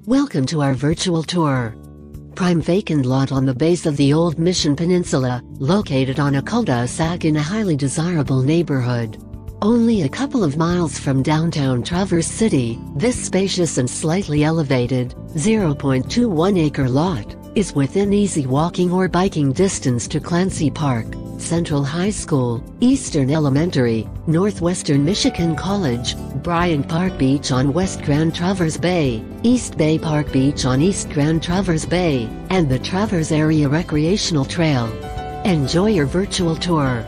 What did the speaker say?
Welcome to our virtual tour. Prime vacant lot on the base of the Old Mission Peninsula, located on a cul-de-sac in a highly desirable neighborhood. Only a couple of miles from downtown Traverse City, this spacious and slightly elevated, 0.21-acre lot, is within easy walking or biking distance to Clancy Park, Central High School, Eastern Elementary, Northwestern Michigan College, Bryant Park Beach on West Grand Traverse Bay, East Bay Park Beach on East Grand Traverse Bay, and the Traverse Area Recreational Trail. Enjoy your virtual tour.